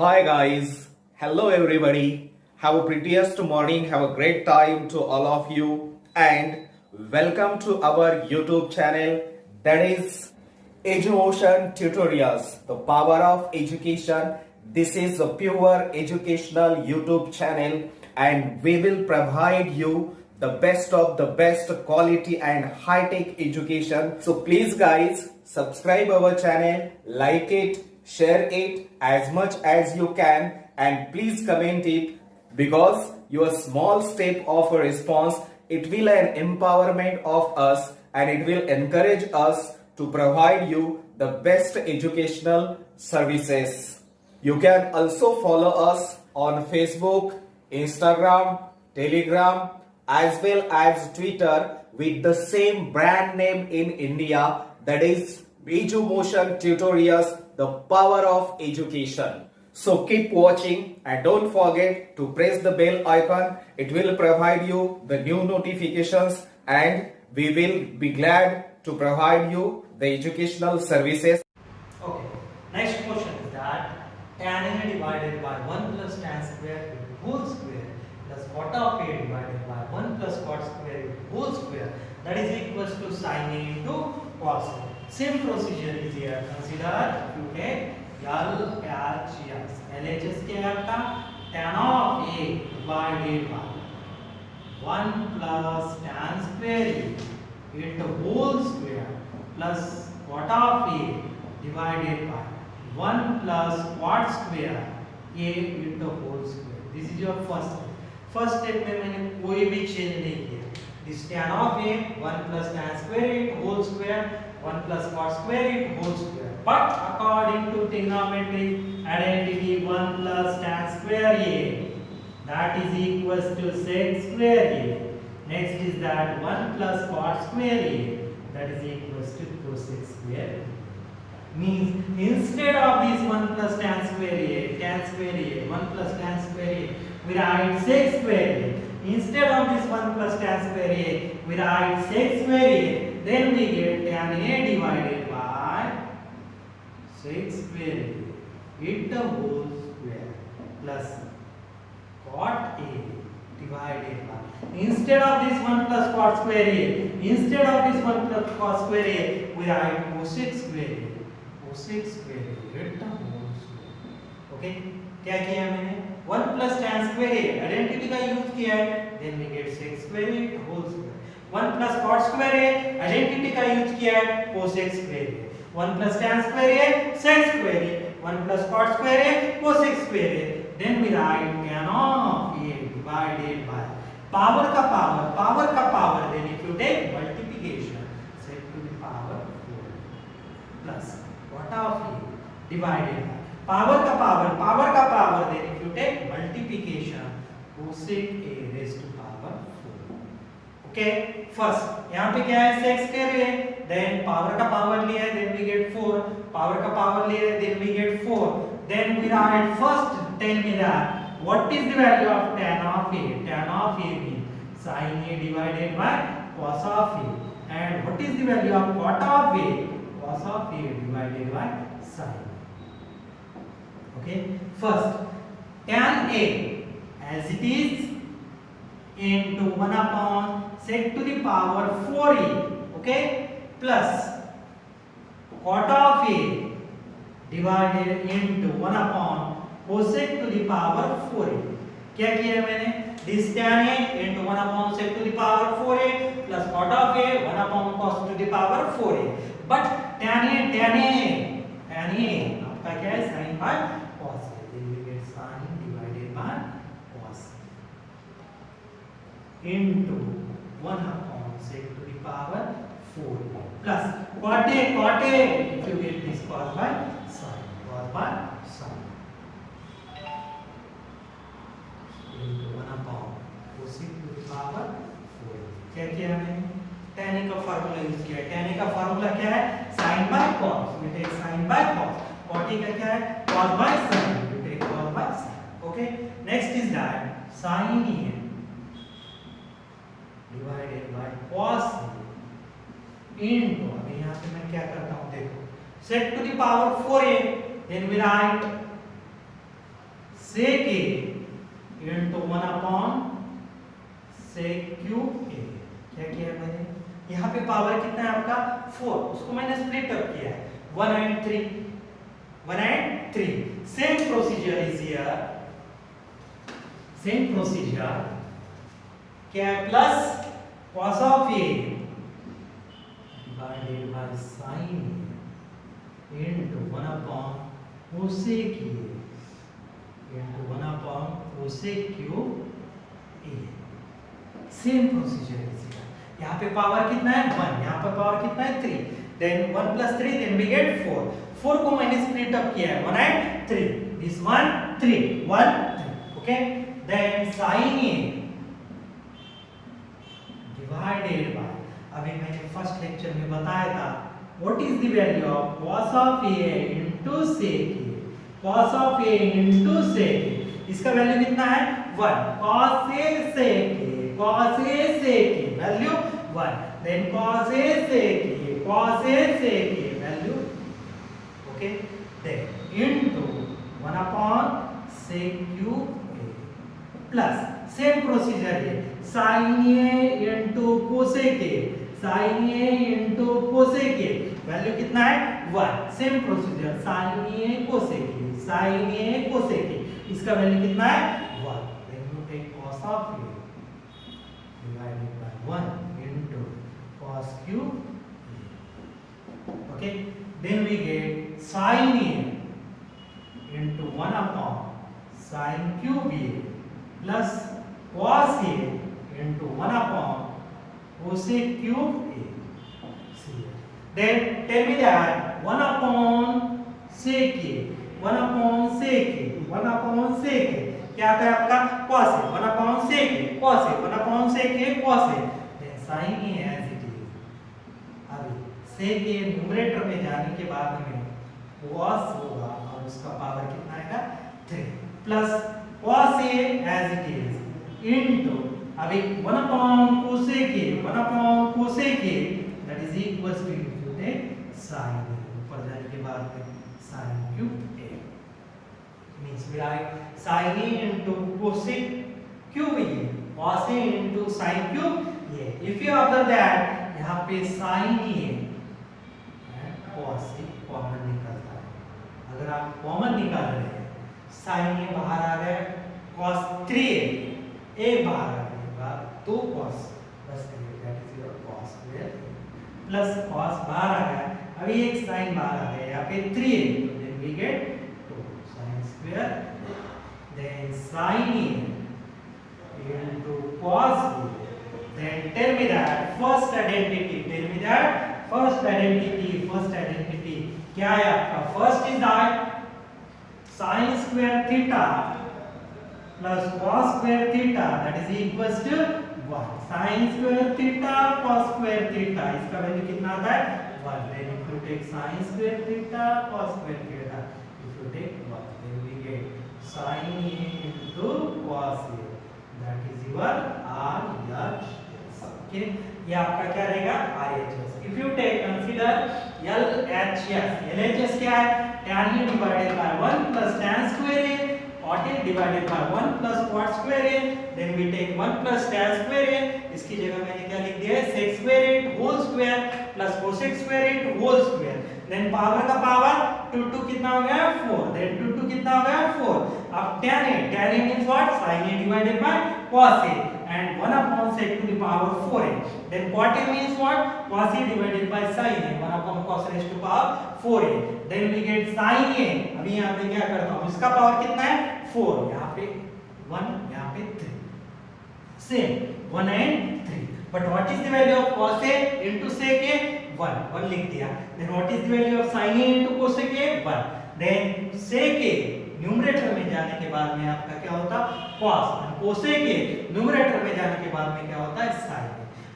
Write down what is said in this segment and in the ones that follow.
Hi guys, hello everybody. Have a prettiest morning, have a great time to all of you and welcome to our YouTube channel that is Edumotion Tutorials, the power of education. This is a pure educational YouTube channel and we will provide you the best of the best quality and high-tech education. So please guys, subscribe our channel, like it, share it as much as you can and please comment it because your small step of a response, it will an empowerment of us and it will encourage us to provide you the best educational services. You can also follow us on Facebook, Instagram, Telegram as well as Twitter with the same brand name in India, that is Edumotion Tutorials, the power of education. So keep watching and don't forget to press the bell icon. It will provide you the new notifications and we will be glad to provide you the educational services. Okay, next question is that tan A divided by 1 plus tan square whole square plus cot of A divided by 1 plus cot square whole square, that is equals to sin A into cos A. Same procedure is here. Consider if you take LHS. LHS क्या है आपका? tan of A divided by 1 plus tan square A into whole square plus cot of A divided by 1 plus cot square A into whole square. This is your first step. First step में मैंने कोई भी change नहीं किया. This tan of A 1 plus tan square A whole square 1 plus cot square A whole square. But according to trigonometric identity 1 plus tan square A, that is equals to sec square A. Next is that 1 plus cot square A, that is equals to cosec square A. Means instead of this 1 plus tan square A, 1 plus tan square A, we write sec square A. Instead of this 1 plus tan square A, we write sec square A. Then we get tan A divided by sec square A into whole square plus cot A divided by, instead of this 1 plus cot square A, instead of this 1 plus cot square A, we write cosec square A. cosec square A into whole square. Okay, क्या किया मैंने? 1 plus tan square A identity का use किया है, then we get sec square A whole square. 1 plus cot square A identity का use किया है, cosec square A. 1 plus tan square A sec square A. 1 plus cot square A cosec square A. Then we write tan of A divided by power का power, then if you take multiplication sec to the power 4 plus cot of A divided by power का power, then if you take multiplication cosec A raised to power 4. Okay, first यहाँ पे क्या है, sec square A, then power का power लिया है, then we get 4, power का power लिया है, then we get 4. Then we write first, tell me that what is the value of tan of A? Tan of A means sin A divided by cos of A. And what is the value of cot of A? Cos of A divided by sin. Okay, first tan A as it is into 1 upon sec to the power 4A, okay, plus cot of A divided into 1 upon cosec to the power 4A. क्या किया है मैंने? This tan A into 1 upon sec to the power 4A plus cot of A 1 upon cos to the power 4A. But tan A आपका क्या है? sin by cos A. Then we get sin divided by cos into 1 upon sec to the power 4 plus cot A, if you get this cos by sin into 1 upon cosec to the power 4. क्या किया मैंने? tan A का formula use किया है. tan A का formula क्या है? sin by cos. We take sin by cos. cot A का क्या है? cos by sin. We take cos by sin. Okay, next is that sin A divided by cos A into, अभी यहाँ पे मैं क्या करता हूँ देखो, sec to the power 4A, then we write sec a into 1 upon sec cube a। क्या किया है मैंने? यहाँ पे पावर कितना है आपका 4, उसको मैंने स्प्लिट अप किया है 1 and 3, 1 and 3। Same procedure is here, same procedure. क्या है? Plus cos of a divided by sin a into 1 upon cosec a into 1 upon cosec cube a। Same procedure is here. यहाँ पे power कितना है 1, यहाँ पर पावर कितना है 3, then 1 plus 3, then we get 4। 4 को मैंने स्प्लिट अप किया है 1 and 3, this 1 3 1 3, okay। then sin a divided by, अभी मैंने फर्स्ट लेक्चर में बताया था what is the value of cos of a into sec a, cos of a into sec a, इसका वैल्यू कितना है 1, cos a sec a, cos a sec a value 1, then cos a sec a, cos a sec a value, okay, then into 1 upon sec cube a plus same procedure है sin a into cosec a, sin a into cosec a value कितना है 1, same procedure sin a cosec a, sin a cosec a, इसका value कितना है 1, then you take cos of a divided by 1 into cos cube a, okay, then we get sin a into 1 upon sin cube a plus cos a into 1 upon cosec cube a। Then tell me that 1 upon sec a, 1 upon sec a, 1 upon sec a क्या आता है आपका cos a, 1 upon sec a cos a, 1 upon sec a cos a, then sin a as it is। अभी sec a numerator में जाने के बाद में cos होगा और उसका पावर कितना आएगा 3 plus cos a as it is into अभी 1 upon cosec a, 1 upon cosec a that is equals to you take sin a, ऊपर जाने के बाद में sin cube a means we write sin a into cosec cube a, cos a into sin cube a। if you observe that यहाँ पे sin a and cos a common निकलता है, अगर आप कॉमन निकाल रहे हैं sin a बाहर आ गया, cos 3a एक बाहर आ गया, 2 cos बस that is your cos square plus cos बाहर आ गया, अभी एक sin बाहर आ गया यहाँ पे 3a, तो then we get 2 sin square, then sin a into cos a, then tell me that first identity, tell me that first identity क्या है आपका? First is that sin square theta plus cos square theta that is equals to 1, sin square theta cos square theta इसका value कितना आता है 1, then if you take sin square theta cos square theta, if you take 1 then we get sin a into cos a, that is your RHS, okay। ये आपका क्या रहेगा RHS। if you take consider LHS, LHS क्या है tan a divided by 1 plus tan square a, cot a divided by 1 plus cot square a, then we take 1 plus tan square a, इसकी जगह मैंने क्या लिख दिया है sec square a whole square plus cosec square a whole square, then power का power 2 कितना हो गया 4, then 2 कितना हो गया 4, अब tan a means what sin a divided by cos a and 1 upon sec to the power 4a, then cot a means what cos a divided by sin a 1 upon cos raised to power 4a, then we get sin a, अभी यहाँ पे क्या करता हूँ इसका power कितना है 4, यहाँ पे 1 यहाँ पे 3, same 1 and 3, but what is the value of cos a into sec a 1 लिख दिया, then what is the value of sin a into cosec a 1, then sec a numerator में जाने के बाद में आपका क्या होता cos और cosec a न्यूमरेटर में जाने के बाद में क्या होता है sin।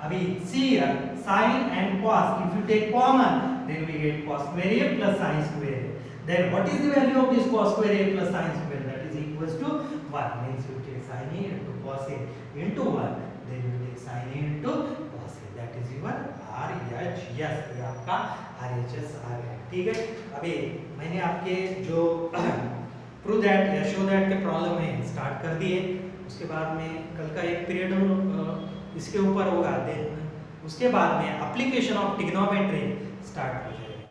अभी see here sin and cos if you take common then we get cos square a plus sin square a, then what is the value of this cos square a plus sin square, that is equals to 1, means you take sin a into cos a into 1, then you take sin a into cos a, that is your RHS, ये आपका RHS आ गया, ठीक है। अभी मैंने आपके जो prove that या शो दैट के प्रॉब्लम है स्टार्ट कर दिए। उसके बाद में कल का एक पीरियड इसके ऊपर होगा, देन उसके बाद में एप्लीकेशन ऑफ ट्रिग्नोमेट्री स्टार्ट हो जाएगा।